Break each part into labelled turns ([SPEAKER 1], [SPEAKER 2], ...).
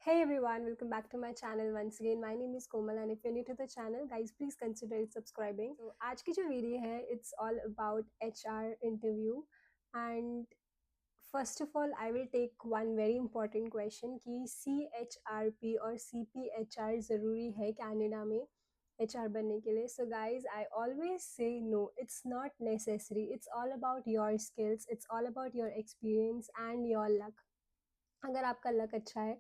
[SPEAKER 1] Hey everyone, welcome back to my channel once again. My name is Komal and if you're new to the channel, guys, please consider subscribing. So आज की जो video है, it's all about HR interview and first of all, I will take one very important question कि CHRP और CPHR ज़रूरी है Canada में HR बनने के लिए. So guys, I always say no, it's not necessary. It's all about your skills, it's all about your experience and your luck. अगर आपका लक अच्छा है,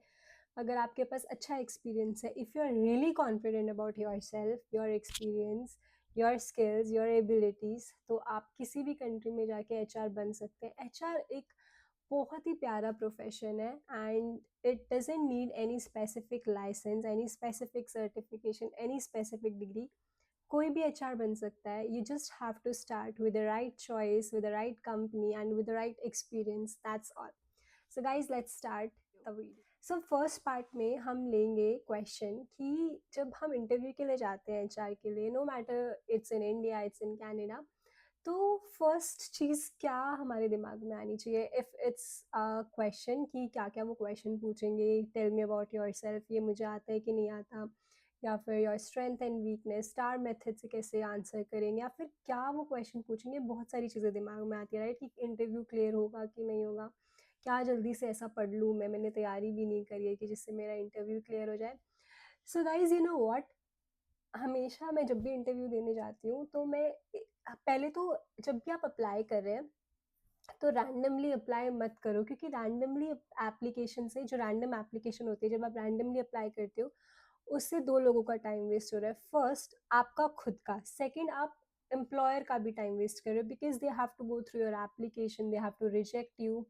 [SPEAKER 1] अगर आपके पास अच्छा एक्सपीरियंस है, if you are really confident about your self, your experience, your skills, your abilities, तो आप किसी भी कंट्री में जाके एचआर बन सकते हैं. एचआर एक बहुत ही प्यारा प्रोफेशन है and it doesn't need any specific licence, any specific certification, any specific degree. कोई भी एचआर बन सकता है. You just have to start with the right choice, with the right company and with the right experience. That's all. So guys let's start the video. So first part में हम लेंगे question कि जब हम interview के लिए जाते हैं एचआर के लिए, no matter it's in India, it's in Canada, तो फर्स्ट चीज़ क्या हमारे दिमाग में आनी चाहिए इफ़ इट्स क्वेश्चन कि क्या क्या वो क्वेश्चन पूछेंगे. Tell me about your self, ये मुझे आता है कि नहीं आता, या फिर your strength and weakness, star method से कैसे आंसर करेंगे, या फिर क्या वो क्वेश्चन पूछेंगे. बहुत सारी चीज़ें दिमाग में आती है राइट कि इंटरव्यू क्लियर होगा कि नहीं होगा, क्या जल्दी से ऐसा पढ़ लूँ मैंने तैयारी भी नहीं करी है कि जिससे मेरा इंटरव्यू क्लियर हो जाए. So guys you know what, हमेशा मैं जब भी इंटरव्यू देने जाती हूँ तो मैं पहले तो जब भी आप अप्लाई कर रहे हैं तो रैंडमली अप्लाई मत करो, क्योंकि रैंडमली एप्लीकेशन से, जो रैंडम एप्लीकेशन होती है जब आप रैंडमली अप्लाई करते हो, उससे दो लोगों का टाइम वेस्ट हो रहा है. फर्स्ट आपका खुद का, सेकंड आप एम्प्लॉयर का भी टाइम वेस्ट कर रहे हो, because they have to go through your application, they have to reject you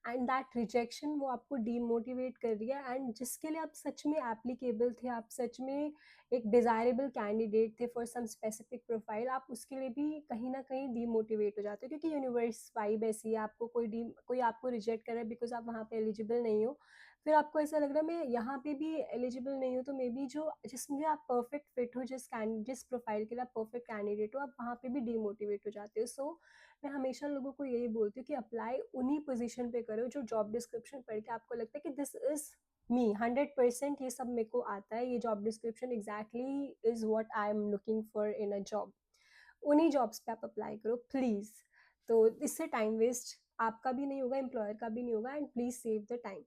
[SPEAKER 1] and that rejection वो आपको डीमोटिवेट कर रही है. एंड जिसके लिए आप सच में एप्लीकेबल थे, आप सच में एक डिज़ायरेबल कैंडिडेट थे फॉर सम स्पेसिफिक प्रोफाइल, आप उसके लिए भी कहीं ना कहीं डीमोटिवेट हो जाते हो, क्योंकि यूनिवर्स वाइब ऐसी है. आपको कोई आपको रिजेक्ट कर रहा है बिकॉज आप वहाँ पे एलिजिबल नहीं हो. फिर आपको ऐसा लग रहा है मैं यहाँ पे भी एलिजिबल नहीं हूँ, तो मे बी जो जिसमें आप परफेक्ट फिट हो, जिस प्रोफाइल के लिए आप परफेक्ट कैंडिडेट हो, आप वहाँ पे भी डीमोटिवेट हो जाते हो. सो मैं हमेशा लोगों को यही बोलती हूँ कि अप्लाई उन्हीं पोजीशन पे करो जो जॉब डिस्क्रिप्शन पढ़ के आपको लगता है कि दिस इज मी, 100% ये सब मेरे को आता है, ये job description exactly is what I am looking for in a job. उन्हीं जॉब्स पे आप अप्लाई करो प्लीज. तो इससे टाइम वेस्ट आपका भी नहीं होगा, एम्प्लॉयर का भी नहीं होगा, and please save the time.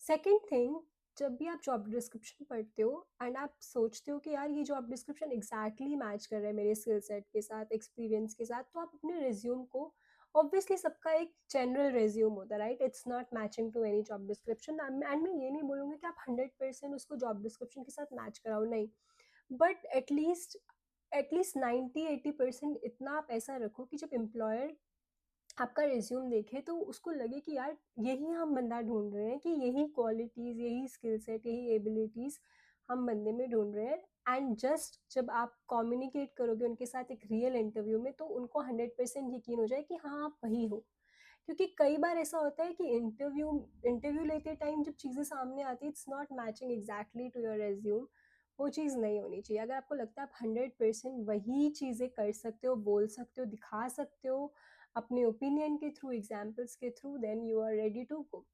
[SPEAKER 1] Second thing, जब भी आप जॉब डिस्क्रिप्शन पढ़ते हो एंड आप सोचते हो कि यार ये जॉब डिस्क्रिप्शन एग्जैक्टली मैच कर रहा है मेरे स्किल सेट के साथ, एक्सपीरियंस के साथ, तो आप अपने रिज्यूम को, ऑब्वियसली सबका एक जनरल रिज्यूम होता है right, it's not matching to any job description. And मैं ये नहीं बोलूँगी कि आप 100% उसको जॉब डिस्क्रिप्शन के साथ मैच कराओ, नहीं, बट एटलीस्ट 90-80% इतना आप ऐसा रखो कि जब एम्प्लॉयर आपका रिज्यूम देखे तो उसको लगे कि यार यही हम बंदा ढूंढ रहे हैं, कि यही क्वालिटीज़, यही स्किल सेट, यही एबिलिटीज़ हम बंदे में ढूंढ रहे हैं. एंड जस्ट जब आप कम्युनिकेट करोगे उनके साथ एक रियल इंटरव्यू में, तो उनको 100% यकीन हो जाए कि हाँ आप वही हो. क्योंकि कई बार ऐसा होता है कि इंटरव्यू इंटरव्यू लेते टाइम जब चीज़ें सामने आती है, it's not matching exactly to your resume. वो चीज़ नहीं होनी चाहिए. अगर आपको लगता है आप 100% वही चीज़ें कर सकते हो, बोल सकते हो, दिखा सकते हो अपने ओपिनियन के थ्रू, एग्जाम्पल्स के through, then you are ready to go.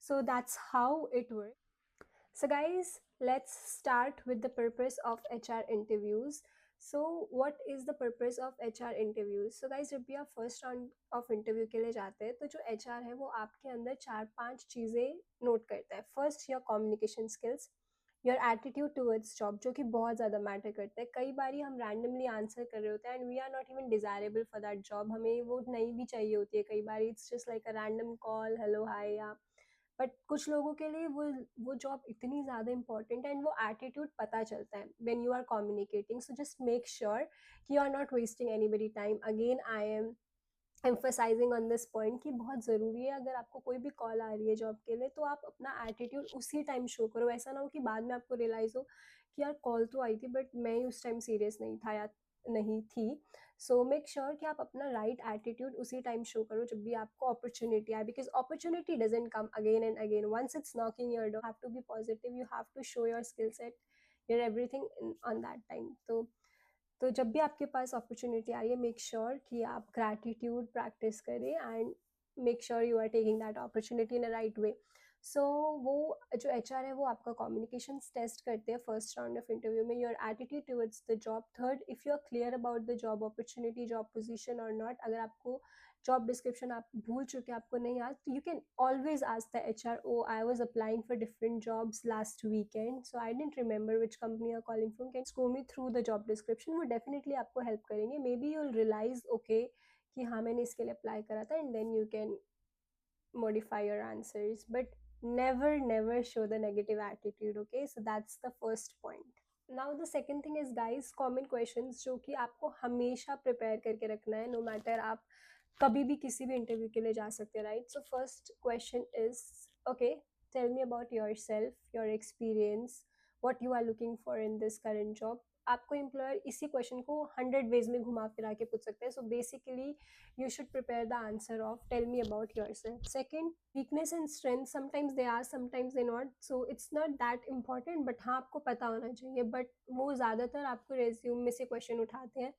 [SPEAKER 1] So that's how it works. So guys, let's start with the purpose of HR interviews. So what is the purpose of HR interviews? So guys, जब भी आप first round of interview के लिए जाते हैं, तो जो HR है वो आपके अंदर 4-5 चीज़ें नोट करता है. First, your communication skills, your attitude towards job, जो कि बहुत ज़्यादा मैटर करता है. कई बार हम रैंडमली आंसर कर रहे होते हैं and we are not even desirable for that job, हमें वो नहीं भी चाहिए होती है. कई बार it's just like a random call, hello hi, या बट कुछ लोगों के लिए वो जॉब इतनी ज़्यादा इंपॉर्टेंट है एंड वो एटीट्यूड पता चलता है when you are communicating. So just make sure कि you are not wasting anybody time. Again I am emphasizing on this point कि बहुत ज़रूरी है, अगर आपको कोई भी कॉल आ रही है जॉब के लिए, तो आप अपना एटीट्यूड उसी टाइम शो करो. ऐसा ना हो कि बाद में आपको रियलाइज़ हो कि यार कॉल तो आई थी बट मैं उस टाइम सीरियस नहीं था या नहीं थी. सो मेक श्योर कि आप अपना राइट एटीट्यूड उसी टाइम शो करो जब भी आपको अपॉर्चुनिटी आए, because opportunity doesn't come again and again. Once it's knocking your door, have to be positive, you have to show your skill set, your everything on that time. तो जब भी आपके पास opportunity आ रही है, मेक श्योर कि आप gratitude practice करें and make sure you are taking that opportunity in a right way. So वो जो एचआर है वो आपका कम्युनिकेशन टेस्ट करते हैं फर्स्ट राउंड ऑफ इंटरव्यू में, your attitude towards the job, third if you are clear about the job opportunity, job position और not, अगर आपको जॉब डिस्क्रिप्शन आप भूल चुके आपको नहीं याद, तो you can always ask the HR, oh I was applying for different jobs last weekend so I don't remember which company are calling from, can go me through the job description, वो definitely आपको help करेंगे, maybe you will realise okay कि हाँ मैंने इसके लिए apply करा था, and then you can modify your answers, but never show the negative attitude. Okay, so that's the first point. Now the second thing is guys, common questions जो कि आपको हमेशा प्रिपेयर करके रखना है, नो मैटर आप कभी भी किसी भी इंटरव्यू के लिए जा सकते हैं, right? So first question is okay, tell me about your self, your experience, what you are looking for in this current job. आपको एम्प्लॉयर इसी क्वेश्चन को 100 वेज में घुमा फिरा के पूछ सकते हैं, so basically you should prepare the answer of tell me about yourself. Second, weakness and strength, sometimes they are, sometimes they not, so it's not that important, but हाँ आपको पता होना चाहिए, but वो ज़्यादातर आपको रेज्यूम में से क्वेश्चन उठाते हैं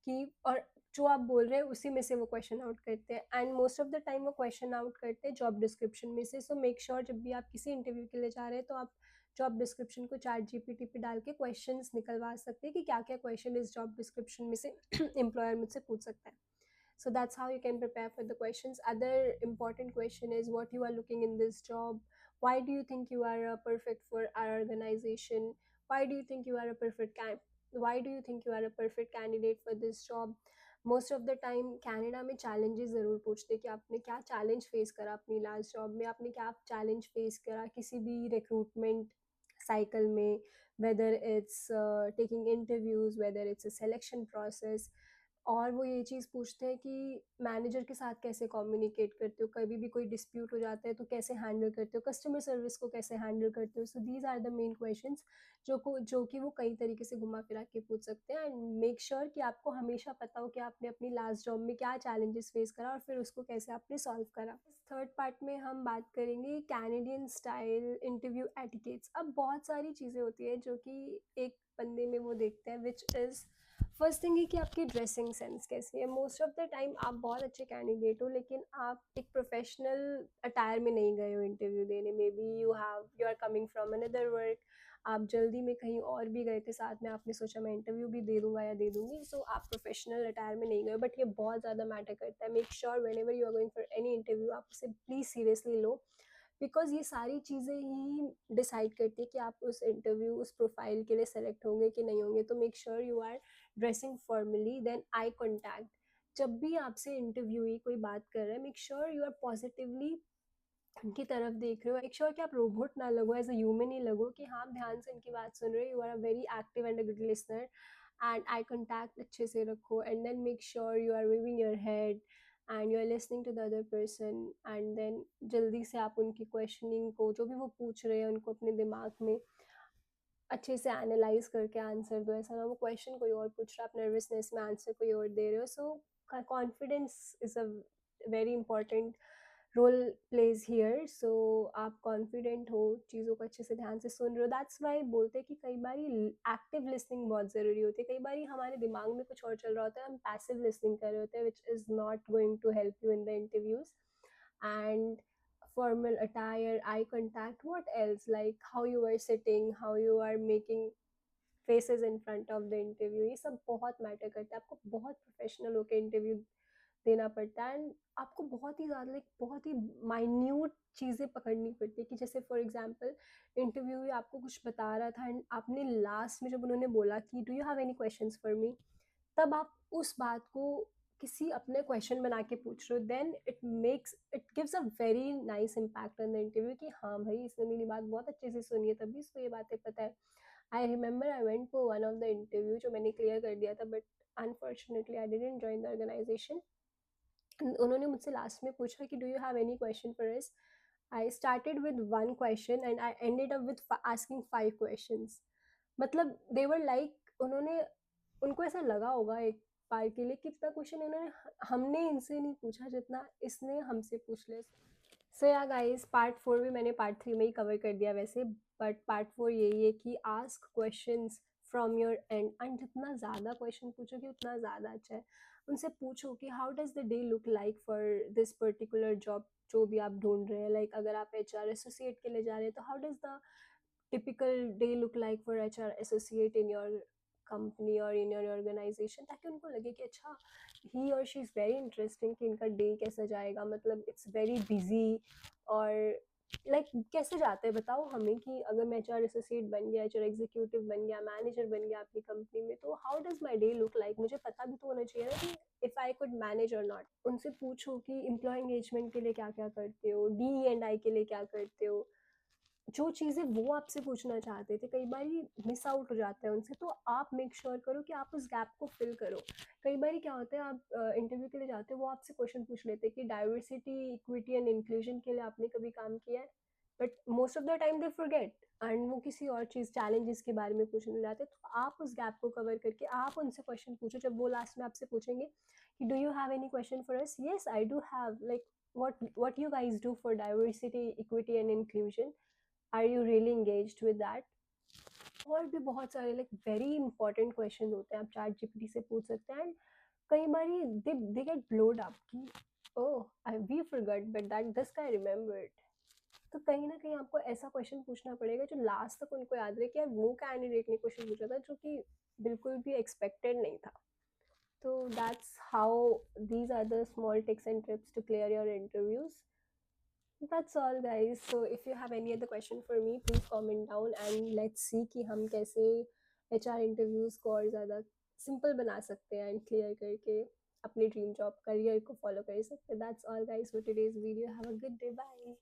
[SPEAKER 1] कि, और जो आप बोल रहे हैं उसी में से वो क्वेश्चन आउट करते हैं, and most of the time वो क्वेश्चन आउट करते हैं जॉब डिस्क्रिप्शन में से, सो मेक श्योर जब भी आप किसी इंटरव्यू के लिए जा रहे हैं तो आप जॉब डिस्क्रिप्शन को चैट जीपीटी पे डाल के क्वेश्चंस निकलवा सकते हैं कि क्या क्या क्वेश्चन इस जॉब डिस्क्रिप्शन में से एम्प्लॉयर मुझसे पूछ सकता है. So that's how you can prepare for the questions. Other important question is what you are looking in this job, why do you think you are perfect for our organization, why do you think you are a why do you think you are a perfect candidate for this job. Most of the time Canada में challenges ज़रूर पूछते हैं कि आपने क्या challenge face करा अपनी last job में, आपने क्या चैलेंज फेस करा किसी भी रिक्रूटमेंट साइकिल में, whether it's taking interviews, whether it's a selection process, और वो ये चीज़ पूछते हैं कि मैनेजर के साथ कैसे कम्युनिकेट करते हो, कभी भी कोई डिस्प्यूट हो जाता है तो कैसे हैंडल करते हो, कस्टमर सर्विस को कैसे हैंडल करते हो. So these are the main questions जो कि वो कई तरीके से घुमा फिरा के पूछ सकते हैं, एंड मेक श्योर कि आपको हमेशा पता हो कि आपने अपनी लास्ट जॉब में क्या चैलेंजेस फेस करा और फिर उसको कैसे आपने सॉल्व करा. थर्ड पार्ट में हम बात करेंगे कैनेडियन स्टाइल इंटरव्यू एटिकेट्स. अब बहुत सारी चीज़ें होती है जो कि एक बंदे में वो देखते हैं, विच इज़ फर्स्ट थिंग है कि आपकी ड्रेसिंग सेंस कैसी है. मोस्ट ऑफ द टाइम आप बहुत अच्छे कैंडिडेट हो लेकिन आप एक प्रोफेशनल अटायर में नहीं गए हो इंटरव्यू देने, maybe you are coming from another work, आप जल्दी में कहीं और भी गए थे, साथ में आपने सोचा मैं इंटरव्यू भी दे दूंगा या दे दूंगी, सो आप प्रोफेशनल अटायर में नहीं गए, बट ये बहुत ज़्यादा मैटर करता है. Make sure whenever you are going for any interview आप उसे प्लीज़ सीरियसली लो, बिकॉज ये सारी चीज़ें ही डिसाइड करती है कि आप उस इंटरव्यू उस प्रोफाइल के लिए सेलेक्ट होंगे कि नहीं होंगे. तो make sure you are dressing formally. Then eye contact, जब भी आपसे इंटरव्यूई कोई बात कर रहा है make sure you are positively उनकी तरफ देख रहे हो, मेक श्योर कि आप रोबोट ना लगो, एज अ ह्यूमन ही लगो कि हाँ आप ध्यान से उनकी बात सुन रहे हो, you are a very active and a good listener, and eye contact अच्छे से रखो, and then make sure you are waving your head and you are listening to the other person, and then जल्दी से आप उनकी questioning को जो भी वो पूछ रहे हैं उनको अपने दिमाग में अच्छे से एनालाइज करके आंसर दो. ऐसा ना वो क्वेश्चन कोई और पूछ रहा है, आप नर्वसनेस में आंसर कोई और दे रहे हो. So confidence is a very important role plays here. So आप कॉन्फिडेंट हो, चीज़ों को अच्छे से ध्यान से सुन रहे हो. दैट्स वाई बोलते हैं कि कई बार एक्टिव लिसनिंग बहुत ज़रूरी होती है. कई बार हमारे दिमाग में कुछ और चल रहा होता है, हम पैसिव लिसनिंग कर रहे होते हैं, which is not going to help you in the interviews. And formal attire, eye contact, what else, like how you are sitting, how you are making faces in front of the interview, ये सब बहुत matter करता है. आपको बहुत professional होकर interview देना पड़ता है, एंड आपको बहुत ही ज़्यादा बहुत ही माइन्यूट चीज़ें पकड़नी पड़ती है कि जैसे फॉर एग्जांपल इंटरव्यू आपको कुछ बता रहा था एंड आपने लास्ट में जब उन्होंने बोला कि do you have any questions for me, तब आप उस बात को किसी अपने क्वेश्चन बना के पूछ रहे हो, then it gives a very nice impact on the interview कि हाँ भाई इसने मेरी बात बहुत अच्छे से सुनी है तभी इसको ये बातें पता है. I remember I went for one of the interview जो मैंने क्लियर कर दिया था, but unfortunately I didn't join the organisation. उन्होंने मुझसे लास्ट में पूछा कि do you have any question for us. I started with one question and I ended up with asking 5 questions. मतलब दे वर लाइक उन्होंने उनको ऐसा लगा होगा एक बार के लिए कि इतना क्वेश्चन इन्होंने हमने इनसे नहीं पूछा जितना इसने हमसे पूछ लिया. सो या गाइस, पार्ट 4 भी मैंने पार्ट 3 में ही कवर कर दिया वैसे, बट पार्ट 4 यही है कि ask questions from your and, and जितना ज़्यादा क्वेश्चन पूछोगे उतना ज़्यादा अच्छा है. उनसे पूछो कि how does the day look like for this particular job जो भी आप ढूंढ रहे हैं, लाइक अगर आप एचआर एसोसिएट के लिए जा रहे हैं तो how does the typical day look like for HR associate in your company और इन योर ऑर्गेनाइजेशन, ताकि उनको लगे कि अच्छा ही और शी इज़ वेरी इंटरेस्टिंग, कि इनका डे कैसा जाएगा, मतलब इट्स वेरी बिजी और कैसे जाते हैं बताओ हमें, कि अगर मैं एचआर एसोसिएट बन गया, एचआर एग्जीक्यूटिव बन गया, मैनेजर बन गया अपनी कंपनी में, तो how does my day look like, मुझे पता भी तो होना चाहिए ना कि इफ आई कुड मैनेज और नॉट। उनसे पूछो कि एम्प्लॉय एंगेजमेंट के लिए क्या क्या करते हो, डी एंड आई के लिए क्या करते हो, जो चीज़ें वो आपसे पूछना चाहते थे, कई बार मिस आउट हो जाता है उनसे, तो आप मेक श्योर करो कि आप उस गैप को फिल करो। कई बार क्या होता है, आप इंटरव्यू के लिए जाते हो, वो आपसे क्वेश्चन पूछ लेते हैं कि डाइवर्सिटी इक्विटी एंड इंक्लूजन के लिए आपने कभी काम किया है, but most of the time they forget, and वो किसी और चीज़ चैलेंजेस के बारे में पूछने जाते हैं। तो आप उस गैप को कवर करके आप उनसे क्वेश्चन पूछो, जब वो लास्ट में आपसे पूछेंगे कि do you have any question for us, yes I do have, like what you guys do for diversity equity and inclusion, are you really engaged with that. और भी बहुत सारे वेरी इंपॉर्टेंट क्वेश्चन होते हैं, आप चैट जीपीटी से पूछ सकते हैं, एंड कई बार दे गेट ब्लोड अप कि oh I we forgot but that this guy remembered. तो कहीं ना कहीं आपको ऐसा क्वेश्चन पूछना पड़ेगा जो लास्ट तक उनको याद रहे कि यार वो कैंडिडेट ने क्वेश्चन पूछा था जो कि बिल्कुल भी एक्सपेक्टेड नहीं था। तो that's how these are the small tips and trips to clear your interviews. That's all guys. So if you have any other question for me, please comment down and let's see कि हम कैसे HR interviews को और ज़्यादा simple बना सकते हैं and clear करके अपनी dream job career को follow कर सकते हैं. That's all guys for today's video. Have a good day. Bye.